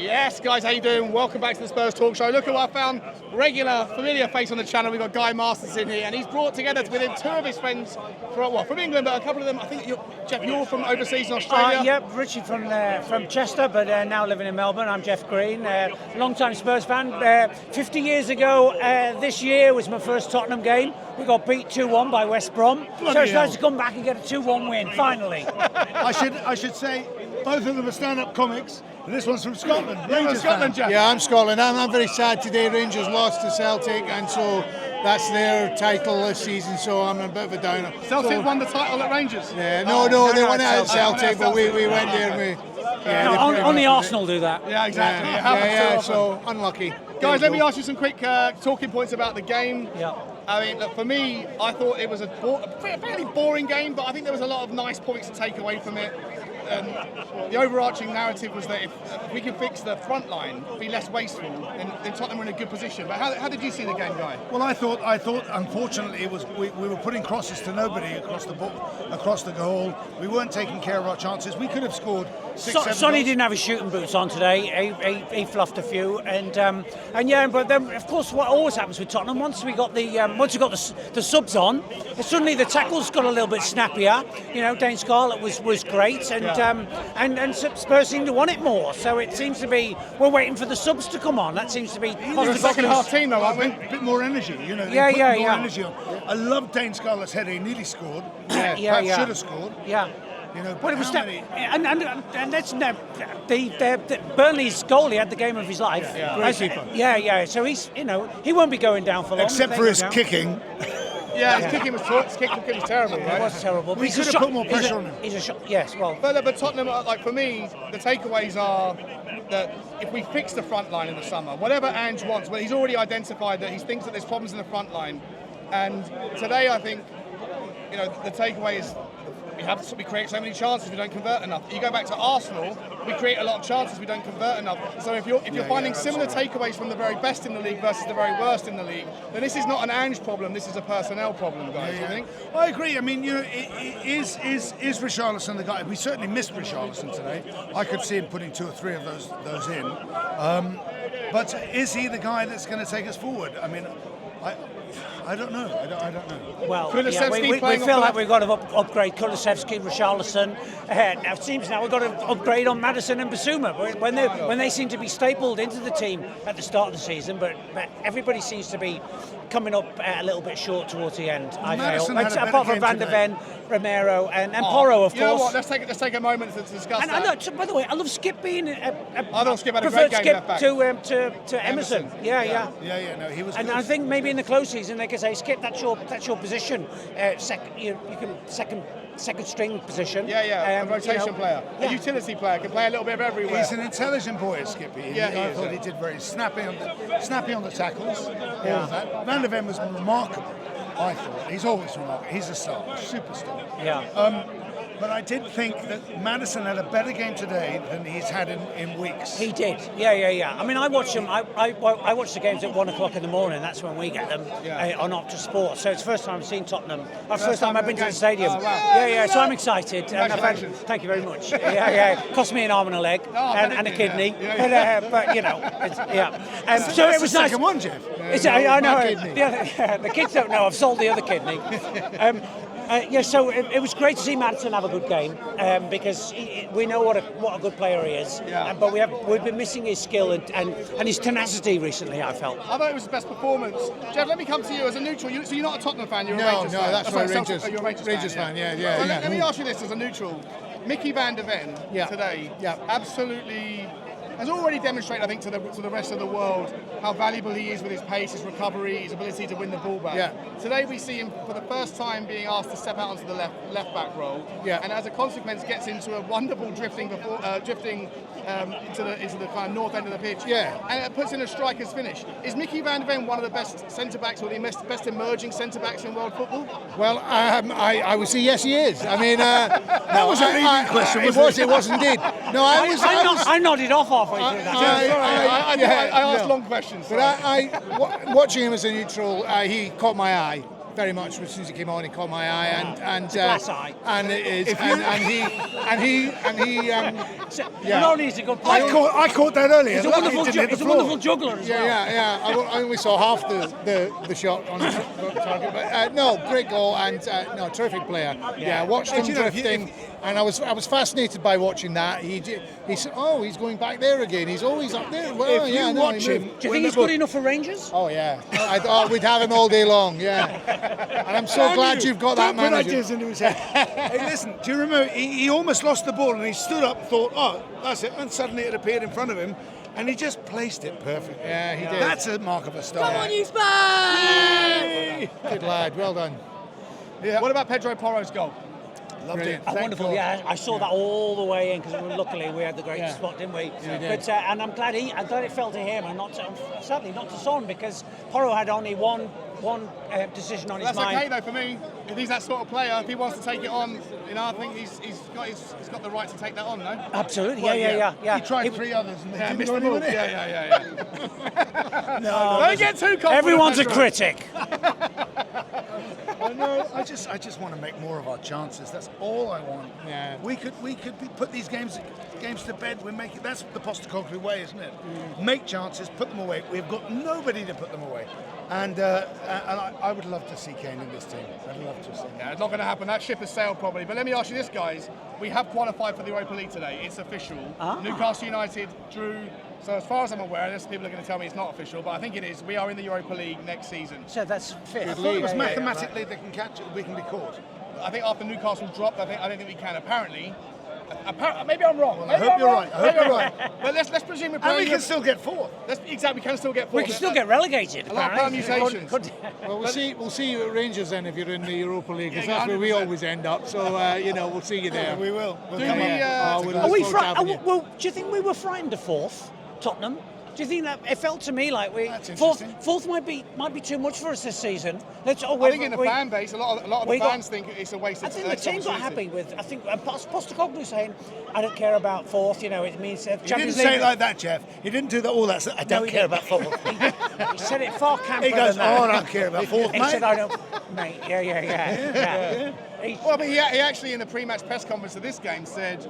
Yes, guys, how you doing? Welcome back to the Spurs Talk Show. Look at what I found. Regular, familiar face on the channel. We've got Guy Masters in here, and he's brought together with him two of his friends from England, but a couple of them, I think, Jeff, you're from overseas in Australia. Yep, Richie from Chester, but now living in Melbourne. I'm Jeff Green, long-time Spurs fan. 50 years ago, this year was my first Tottenham game. We got beat 2-1 by West Brom. So it's nice to come back and get a 2-1 win, finally. I should say, both of them are stand-up comics. And this one's from Scotland. Rangers Scotland, Jeff. Yeah, I'm Scotland. I'm very sad today. Rangers lost to Celtic, and so that's their title this season. So I'm a bit of a downer. Celtic won the title at Rangers. Yeah, no, they won it at Celtic, but we went there and we. Yeah, only Arsenal do that. Yeah, exactly. Yeah, so unlucky. Guys, let me ask you some quick talking points about the game. Yeah. I mean, look, for me, I thought it was a fairly boring game, but I think there was a lot of nice points to take away from it. The overarching narrative was that if we can fix the front line, be less wasteful, then Tottenham were in a good position. But how did you see the game, Guy? Well, I thought unfortunately it was we were putting crosses to nobody across the goal. We weren't taking care of our chances. We could have scored 6-7 Sonny goals. didn't have his shooting boots on today. He fluffed a few, and yeah. But then, of course, what always happens with Tottenham, once we got the subs on, suddenly the tackles got a little bit snappier. You know, Dane Scarlett was great, and Spurs seem to want it more. So it seems to be we're waiting for the subs to come on. That seems to be the second half team, though, aren't we? A bit more energy, you know. Yeah. Energy on. I love Dane Scarlett's header. He nearly scored. Perhaps should have scored. Yeah. You know, but it was and that's the Burnley's goal. He had the game of his life. Yeah. So he won't be going down for long. Except for his kicking. Yeah, his kicking was terrible. Right? It was terrible. We could have put more pressure on him. He's a shot. Yes, well. But Tottenham, like for me, the takeaways are that if we fix the front line in the summer, whatever Ange wants, well, he's already identified that he thinks that there's problems in the front line, and today I think, the takeaway is we create so many chances, we don't convert enough. You go back to Arsenal, we create a lot of chances, we don't convert enough. So if you're finding similar takeaways from the very best in the league versus the very worst in the league, then this is not an Ange problem, this is a personnel problem, guys. You think? I agree. I mean, is Richalison the guy? We certainly missed Richalison today. I could see him putting 2 or 3 of those in. But is he the guy that's going to take us forward? I mean, I don't know. I don't know. Well, we feel like we've got to upgrade Kulusevski, Richarlison. Now it seems we've got to upgrade on Maddison and Bissouma when they seem to be stapled into the team at the start of the season, but everybody seems to be coming up a little bit short towards the end. I feel, apart from Van De Ven, Romero, and Porro, of course. You know what? Let's take a moment to discuss that. By the way, I love Skip being I thought Skip had a great game left back. to Emerson. Yeah. No, he was. And good. I think maybe in the close season they could say, Skip, that's your position. Second string position. A rotation player, a utility player, can play a little bit of everywhere. He's an intelligent boy, Skippy. I thought he did very snappy on the tackles. All of that. Van De Ven was remarkable. I thought he's always remarkable. He's a star, a superstar. Yeah. But I did think that Maddison had a better game today than he's had in weeks. He did. Yeah. I mean, I watch them. I watch the games at 1:00 in the morning. That's when we get them on Optus Sport. So it's the first time I've seen Tottenham. First time I've been to the stadium. Oh, wow. Yeah. So I'm excited. Thank you very much. Yeah. Cost me an arm and a leg and a kidney. But so it was nice. Second one, Jeff. I know. The kids don't know. I've sold the other kidney. So it was great to see Maddison have a good game because we know what a good player he is. But we've been missing his skill and his tenacity recently. I felt. I thought it was the best performance. Jeff, let me come to you as a neutral. So you're not a Tottenham fan. You're a Rangers fan. No, that's right. Rangers. You're a Rangers fan. Yeah. So let me ask you this as a neutral. Micky Van De Ven today absolutely has already demonstrated, I think, to the rest of the world how valuable he is with his pace, his recovery, his ability to win the ball back. Today we see him for the first time being asked to step out onto the left back role, and as a consequence gets into a wonderful drifting into the kind of north end of the pitch, and it puts in a striker's finish. Is Micky Van De Ven one of the best centre backs or the best emerging centre backs in world football? Well, I would say yes, he is. I mean, that was a leading question. It was indeed. No, I nodded off halfway through that. I asked long questions. But watching him as a neutral, he caught my eye very much as soon as he came on. He caught my eye, and glass eye. and it is, and he. Not only is he a good player, I caught that earlier. he's a wonderful juggler as well. Yeah. I only saw half the shot on the target, but no, great goal and no, terrific player. Yeah, watched him drifting, and I was fascinated by watching that. He said, "Oh, he's going back there again. He's always up there." Well, If you watch him, Do you think he's good enough for Rangers? Oh yeah, I thought we'd have him all day long. Yeah, and I'm so glad you've got that Don't put manager. ideas into his head. Hey, listen, do you remember? He almost lost the ball and he stood up and thought, "Oh, that's it," and suddenly it appeared in front of him. And he just placed it perfectly. Yeah, he did. That's a mark of a star. Come on, you Spurs! Good lad, well done. Yeah. What about Pedro Porro's goal? Loved it. Wonderful, yeah. I saw that all the way in because luckily we had the great spot, didn't we? Yeah, we did. But and I'm glad it fell to him and sadly not to Son, because Porro had only one decision on his That's mind. okay though for me. If he's that sort of player, if he wants to take it on, I think he's got the right to take that on, no? Absolutely, Well, yeah. He tried 3 others and they didn't missed go them all. anywhere. Yeah. No, Don't get too confident. Everyone's a Pedro. critic. no, I just want to make more of our chances. That's all I want. Yeah. We could put these games to bed. That's the Postecoglou way, isn't it? Make chances, put them away. We've got nobody to put them away, and I would love to see Kane in this team. I'd love to see. Yeah, it's not going to happen. That ship has sailed probably. But let me ask you this, guys. We have qualified for the Europa League today. It's official. Newcastle United drew. So as far as I'm aware, there's people are going to tell me it's not official, but I think it is. We are in the Europa League next season. So that's fifth. I thought it was mathematically they can catch it. We can be caught. I think after Newcastle dropped, I don't think we can. Apparently, maybe I'm wrong. I hope you're right. I hope you're right. But let's presume we're And playing. we can still get fourth. Exactly, we can still get We fourth. can still get relegated. A lot of apparently. permutations. Well, we'll see you at Rangers then if you're in the Europa League, because Yeah, that's where we 100%. always end up. So we'll see you there. We will. We'll Do come we, up. we'll Are we look forward to having you. well, do you think we were frightened of fourth, Tottenham? Do you think that it felt to me like That's fourth interesting. might be too much for us this season? I think in the fan base, a lot of the fans think it's a waste I of think the team got opportunity. happy with. I think Postecoglou saying, "I don't care about fourth." You know, it means He didn't Champions say League. it like that, Jeff. He didn't do that. All that. I don't he care didn't. about football. He said it far camper He goes, than that. "Oh, I don't care about fourth, He mate." said, "I don't, mate." Yeah. Well, but he actually in the pre-match press conference of this game said,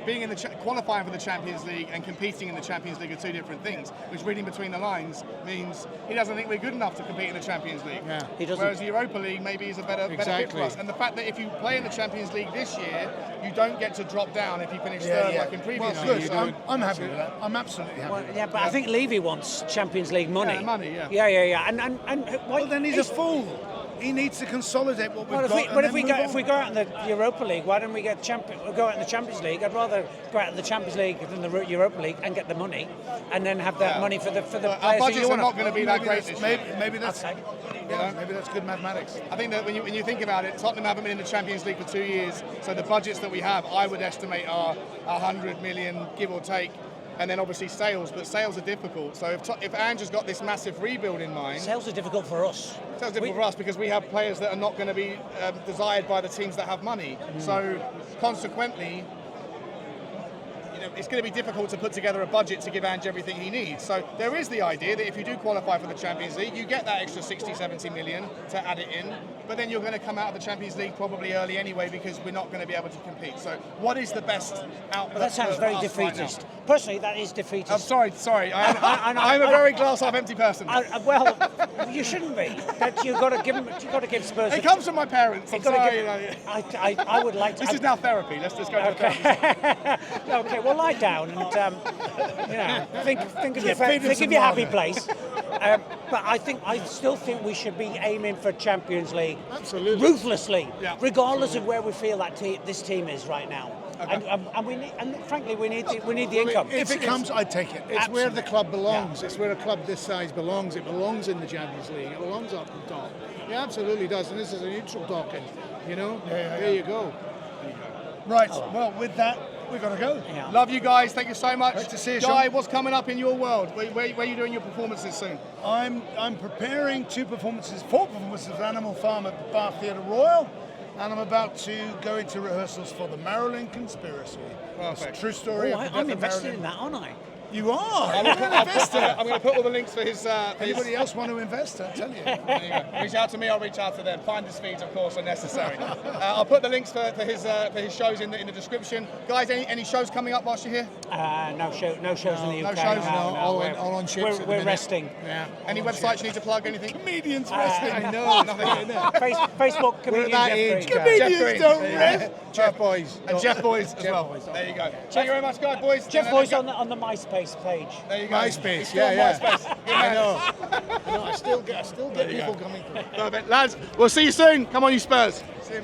being in the qualifying for the Champions League and competing in the Champions League are two different things. Which, reading between the lines, means he doesn't think we're good enough to compete in the Champions League. Yeah. He doesn't. Whereas the Europa League maybe is a better fit for Exactly. us. And the fact that if you play in the Champions League this year, you don't get to drop down if you finish third like in previous Well, years. good. I'm happy with that. I'm absolutely happy. Well, with yeah, that. but I think Levy wants Champions League money. Yeah, money, yeah. Yeah. And Well, then he's a fool. He needs to consolidate what we've Well, got. if we go out in the Europa League, why don't we go out in the Champions League? I'd rather go out in the Champions League than the Europa League and get the money, and then have that money for the Our players that budgets you are want. not going to be that great this year. Maybe that's Okay. maybe that's good mathematics. I think that when you think about it, Tottenham haven't been in the Champions League for 2 years, so the budgets that we have, I would estimate, are 100 million, give or take, and then obviously sales. But sales are difficult. So if Ange has got this massive rebuild in mind, Sales are difficult for us. sales difficult for us because we have players that are not going to be desired by the teams that have money. So consequently, it's going to be difficult to put together a budget to give Ange everything he needs. So there is the idea that if you do qualify for the Champions League, you get that extra 60, 70 million to add it in, but then you're going to come out of the Champions League probably early anyway because we're not going to be able to compete. So what is the best output? But that sounds for very us right defeatist. now? Personally, that is defeatist. I'm sorry. I'm a very glass half empty person. Well, you shouldn't be. But you've got to give Spurs. It comes from my parents. I'm You've got to sorry. give, I would like to. This is now therapy. Let's just go to therapy. Okay, well, lie down and think of your feed him some happy lager. place. But I still think we should be aiming for Champions League, Absolutely. ruthlessly, Yeah. regardless of where we feel that this team is right now. Okay. And we need, and frankly, we need the income. If it comes, I'd take it. It's where the club belongs. It's where a club this size belongs. It belongs in the Champions League. It belongs up the top. It absolutely does. And this is a neutral talking. There you go. Right. Well, with that, we've got to go. Yeah. Love you guys. Thank you so much. Great to see you, Guy, Sean. what's coming up in your world? Where are you doing your performances soon? I'm preparing 4 performances of Animal Farm at the Bath Theatre Royal, and I'm about to go into rehearsals for the Marilyn Conspiracy. Perfect. It's a true story. Oh, of the I'm death of invested Marilyn. in that, aren't I? You are. I'm going to put all the links for his. Anybody else want to invest? I'll tell you. There you go. Reach out to me, I'll reach out to them. Finder's fees, of course, are necessary. I'll put the links for his shows in the description. Guys, any shows coming up whilst you're here? No shows in the UK. No shows, all on ships. at the We're minute. resting. Yeah. Any websites you need to plug? Anything? Comedians wrestling. I know. Nothing. Facebook comedian that Jeff age, Green. guys. Jeff Green. don't rest. Jeff Boys. And Jeff Boys as well. There you go. Thank you very much, guys, boys. Jeff Boys on the MySpace page. There you go. MySpace, He's still on yeah. MySpace. Good I man. know. I still get people coming through. Perfect. Lads, we'll see you soon. Come on, you Spurs. See you,